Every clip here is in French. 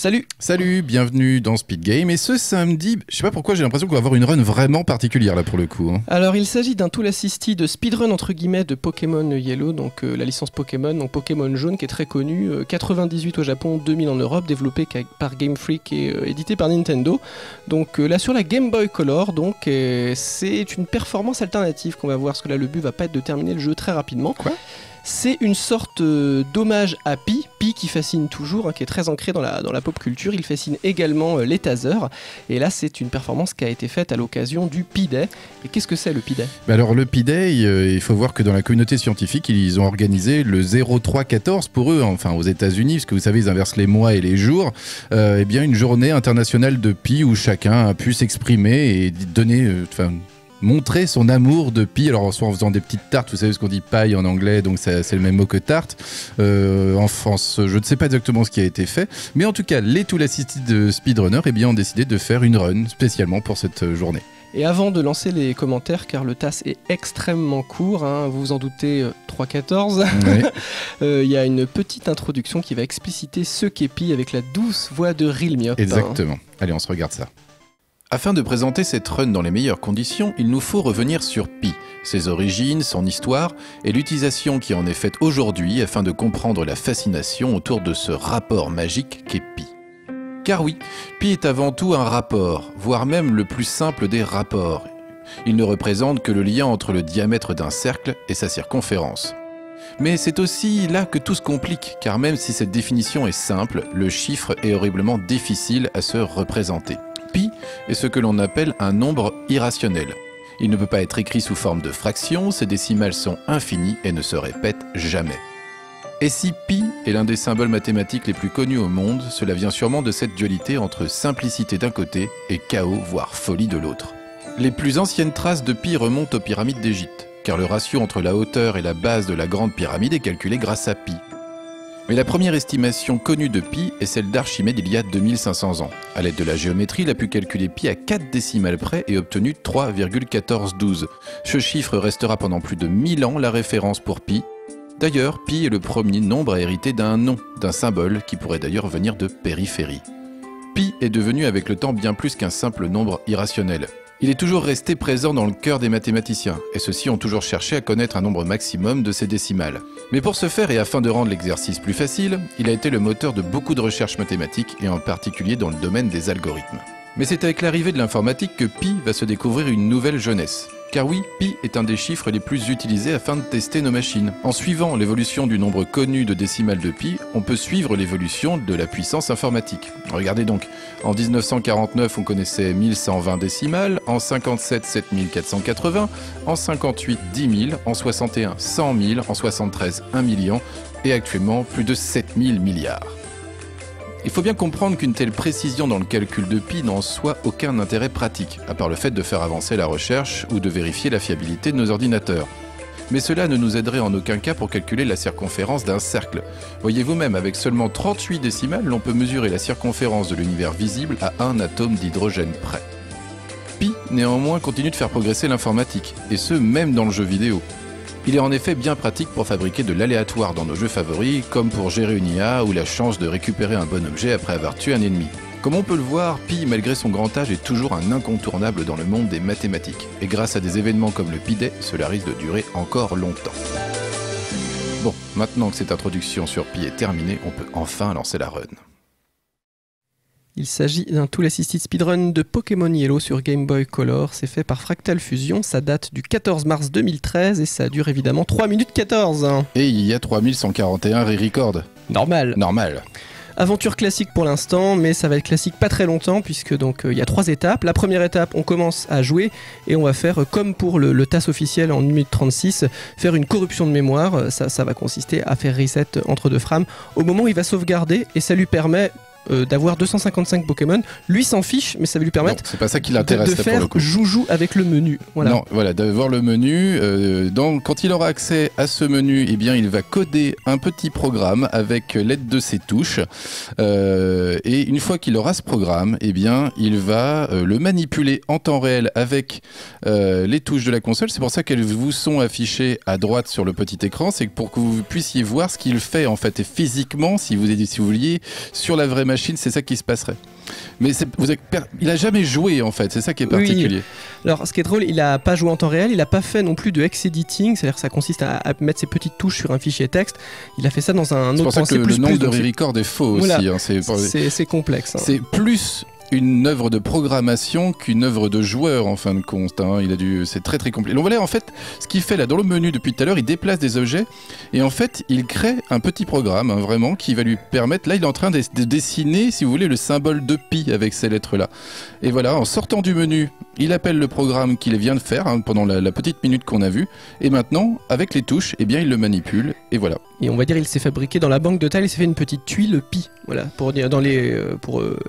Salut! Salut, bienvenue dans Speed Game. Et ce samedi, je sais pas pourquoi, j'ai l'impression qu'on va avoir une run vraiment particulière là pour le coup. Alors il s'agit d'un tool assisted speedrun entre guillemets de Pokémon Yellow, donc la licence Pokémon, donc Pokémon jaune qui est très connu, 98 au Japon, 2000 en Europe, développé par Game Freak et édité par Nintendo. Donc là sur la Game Boy Color, donc c'est une performance alternative qu'on va voir, parce que là le but va pas être de terminer le jeu très rapidement. Quoi ? C'est une sorte d'hommage à Pi qui fascine toujours, qui est très ancré dans la pop culture. Il fascine également les tasers. Et là, c'est une performance qui a été faite à l'occasion du Pi Day. Et qu'est-ce que c'est le Pi Day ? Alors le Pi Day, il faut voir que dans la communauté scientifique, ils ont organisé le 0314 pour eux, enfin aux États-Unis, parce que vous savez, ils inversent les mois et les jours. Eh bien, une journée internationale de Pi où chacun a pu s'exprimer et donner, montrer son amour de Pi, alors soit en faisant des petites tartes, vous savez ce qu'on dit paille en anglais, donc c'est le même mot que tarte. En France, je ne sais pas exactement ce qui a été fait, mais en tout cas, les Tool Assisted Speedrunners ont décidé de faire une run spécialement pour cette journée. Et avant de lancer les commentaires, car le TAS est extrêmement court, vous vous en doutez, 3.14, oui. Y a une petite introduction qui va expliciter ce qu'est Pi avec la douce voix de Rilmiop. Exactement. Allez, on se regarde ça. Afin de présenter cette run dans les meilleures conditions, il nous faut revenir sur Pi, ses origines, son histoire et l'utilisation qui en est faite aujourd'hui afin de comprendre la fascination autour de ce rapport magique qu'est Pi. Car oui, Pi est avant tout un rapport, voire même le plus simple des rapports. Il ne représente que le lien entre le diamètre d'un cercle et sa circonférence. Mais c'est aussi là que tout se complique, car même si cette définition est simple, le chiffre est horriblement difficile à se représenter. Pi est ce que l'on appelle un nombre irrationnel. Il ne peut pas être écrit sous forme de fraction, ses décimales sont infinies et ne se répètent jamais. Et si Pi est l'un des symboles mathématiques les plus connus au monde, cela vient sûrement de cette dualité entre simplicité d'un côté et chaos, voire folie de l'autre. Les plus anciennes traces de Pi remontent aux pyramides d'Égypte, car le ratio entre la hauteur et la base de la grande pyramide est calculé grâce à Pi. Mais la première estimation connue de Pi est celle d'Archimède il y a 2500 ans. À l'aide de la géométrie, il a pu calculer Pi à 4 décimales près et obtenu 3,1412. Ce chiffre restera pendant plus de 1000 ans la référence pour Pi. D'ailleurs, Pi est le premier nombre à hériter d'un nom, d'un symbole qui pourrait d'ailleurs venir de périphérie. Pi est devenu avec le temps bien plus qu'un simple nombre irrationnel. Il est toujours resté présent dans le cœur des mathématiciens, et ceux-ci ont toujours cherché à connaître un nombre maximum de ces décimales. Mais pour ce faire, et afin de rendre l'exercice plus facile, il a été le moteur de beaucoup de recherches mathématiques, et en particulier dans le domaine des algorithmes. Mais c'est avec l'arrivée de l'informatique que Pi va se découvrir une nouvelle jeunesse. Car oui, Pi est un des chiffres les plus utilisés afin de tester nos machines. En suivant l'évolution du nombre connu de décimales de Pi, on peut suivre l'évolution de la puissance informatique. Regardez donc, en 1949 on connaissait 1120 décimales, en 57 7480, en 58 10 000, en 61 100 000, en 73 1 million et actuellement plus de 7000 milliards. Il faut bien comprendre qu'une telle précision dans le calcul de Pi n'a en soi aucun intérêt pratique, à part le fait de faire avancer la recherche ou de vérifier la fiabilité de nos ordinateurs. Mais cela ne nous aiderait en aucun cas pour calculer la circonférence d'un cercle. Voyez vous-même, avec seulement 38 décimales, l'on peut mesurer la circonférence de l'univers visible à un atome d'hydrogène près. Pi, néanmoins, continue de faire progresser l'informatique, et ce, même dans le jeu vidéo. Il est en effet bien pratique pour fabriquer de l'aléatoire dans nos jeux favoris, comme pour gérer une IA ou la chance de récupérer un bon objet après avoir tué un ennemi. Comme on peut le voir, Pi, malgré son grand âge, est toujours un incontournable dans le monde des mathématiques. Et grâce à des événements comme le Pi Day, cela risque de durer encore longtemps. Bon, maintenant que cette introduction sur Pi est terminée, on peut enfin lancer la run. Il s'agit d'un Tool Assisted Speedrun de Pokémon Yellow sur Game Boy Color. C'est fait par Fractal Fusion, ça date du 14 mars 2013 et ça dure évidemment 3 minutes 14. Et il y a 3141 re-records. Normal. Aventure classique pour l'instant, mais ça va être classique pas très longtemps puisque donc il y a 3 étapes. La première étape, on commence à jouer et on va faire comme pour le TAS officiel en 1 minute 36, faire une corruption de mémoire. Ça va consister à faire reset entre 2 frames au moment où il va sauvegarder et ça lui permet d'avoir 255 Pokémon. Lui s'en fiche, mais ça va lui permettre c'est pas ça qui l'intéresse, de faire joujou avec le menu. Non, d'avoir le menu. Quand il aura accès à ce menu, eh bien, il va coder un petit programme avec l'aide de ses touches. Et une fois qu'il aura ce programme, eh bien, il va le manipuler en temps réel avec les touches de la console. C'est pour ça qu'elles vous sont affichées à droite sur le petit écran. C'est pour que vous puissiez voir ce qu'il fait en fait et physiquement, si vous vouliez, sur la vraie machine, c'est ça qui se passerait. Mais il a jamais joué en fait, c'est ça qui est particulier. Oui. Alors ce qui est drôle, il a pas joué en temps réel, il a pas fait non plus de hex editing, c'est-à-dire que ça consiste à mettre ses petites touches sur un fichier texte. Il a fait ça dans un autre. C'est pour ça que le nom de Re-Record est faux voilà. aussi. Hein, c'est complexe. Hein. C'est plus une œuvre de programmation qu'une œuvre de joueur en fin de compte. Hein. C'est très très compliqué. Donc voilà, en fait, ce qu'il fait là dans le menu depuis tout à l'heure, il déplace des objets et en fait, il crée un petit programme, hein, vraiment, qui va lui permettre. Là, il est en train de dessiner, si vous voulez, le symbole de pi avec ces lettres-là. Et voilà, en sortant du menu, il appelle le programme qu'il vient de faire hein, pendant la petite minute qu'on a vue. Et maintenant, avec les touches, eh bien, il le manipule et voilà. Et on va dire, il s'est fabriqué dans la banque de taille, il s'est fait une petite tuile pi, voilà, pour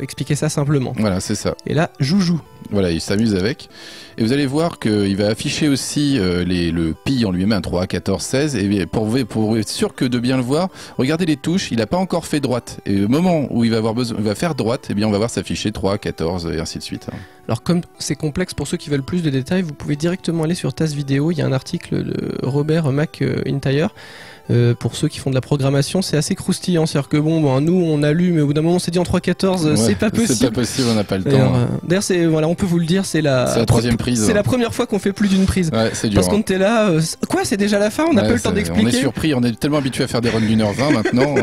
expliquer ça simplement. Voilà, c'est ça. Et là, joujou. Voilà, il s'amuse avec. Et vous allez voir qu'il va afficher aussi le pi en lui-même, 3, 14, 16. Et pour être sûr que de bien le voir, regardez les touches, il n'a pas encore fait droite. Et au moment où il va faire droite, eh bien, on va voir s'afficher 3, 14 et ainsi de suite. Alors comme c'est complexe, pour ceux qui veulent plus de détails, vous pouvez directement aller sur TAS Vidéo. Il y a un article de Robert McIntyre. Pour ceux qui font de la programmation, c'est assez croustillant. C'est-à-dire que nous on a lu, mais au bout d'un moment on s'est dit en 3.14, c'est pas possible. C'est pas possible, on n'a pas le temps. D'ailleurs, voilà, on peut vous le dire, c'est la troisième prise. C'est la première fois qu'on fait plus d'une prise. Ouais, c'est dur. Parce qu'on était là, quoi, c'est déjà la fin, on n'a pas le temps d'expliquer. On est surpris, on est tellement habitué à faire des runs d'1h20 maintenant.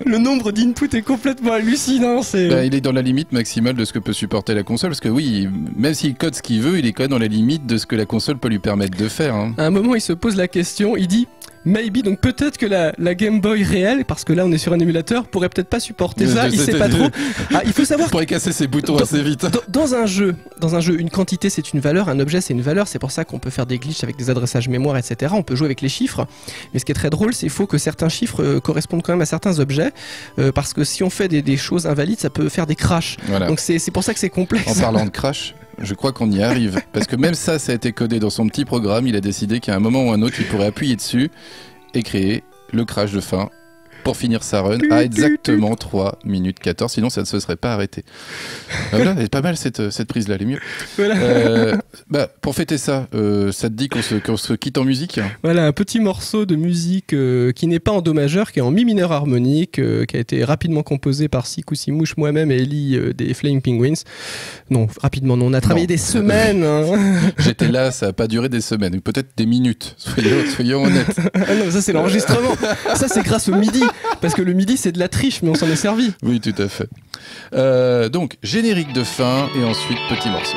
Le nombre d'inputs est complètement hallucinant. Il est dans la limite maximale de ce que peut supporter la console, parce que oui, même s'il code ce qu'il veut, il est quand même dans la limite de ce que la console peut lui permettre de faire. Hein. À un moment, il se pose la question, il dit. Maybe, donc peut-être que la Game Boy réelle, parce que là on est sur un émulateur, pourrait peut-être pas supporter ça, il sait pas trop. Il faut savoir. Pourrait casser ses boutons assez vite. Dans un jeu, une quantité c'est une valeur, un objet c'est une valeur, c'est pour ça qu'on peut faire des glitches avec des adressages mémoire, etc. On peut jouer avec les chiffres, mais ce qui est très drôle, c'est qu'il faut que certains chiffres correspondent quand même à certains objets, parce que si on fait des choses invalides, ça peut faire des crashs. Voilà. Donc c'est pour ça que c'est complexe. En parlant de crash. Je crois qu'on y arrive, parce que même ça a été codé dans son petit programme, il a décidé qu'à un moment ou un autre, il pourrait appuyer dessus et créer le crash de fin pour finir sa run à exactement 3 minutes 14, sinon ça ne se serait pas arrêté. Voilà, elle est pas mal cette prise-là, elle est mieux. Voilà. Pour fêter ça, ça te dit qu'on se quitte en musique ? Voilà, un petit morceau de musique qui n'est pas en do majeur, qui est en mi mineur harmonique, qui a été rapidement composé par Sikou-Simouche, moi-même et Ellie des Flying Penguins. Non, rapidement, non, on a travaillé des semaines. Hein. J'étais là, ça n'a pas duré des semaines, peut-être des minutes, soyons honnêtes. Non, ça c'est l'enregistrement, ça c'est grâce au MIDI. Parce que le MIDI c'est de la triche, mais on s'en est servi. Oui, tout à fait. Donc, générique de fin et ensuite petit morceau.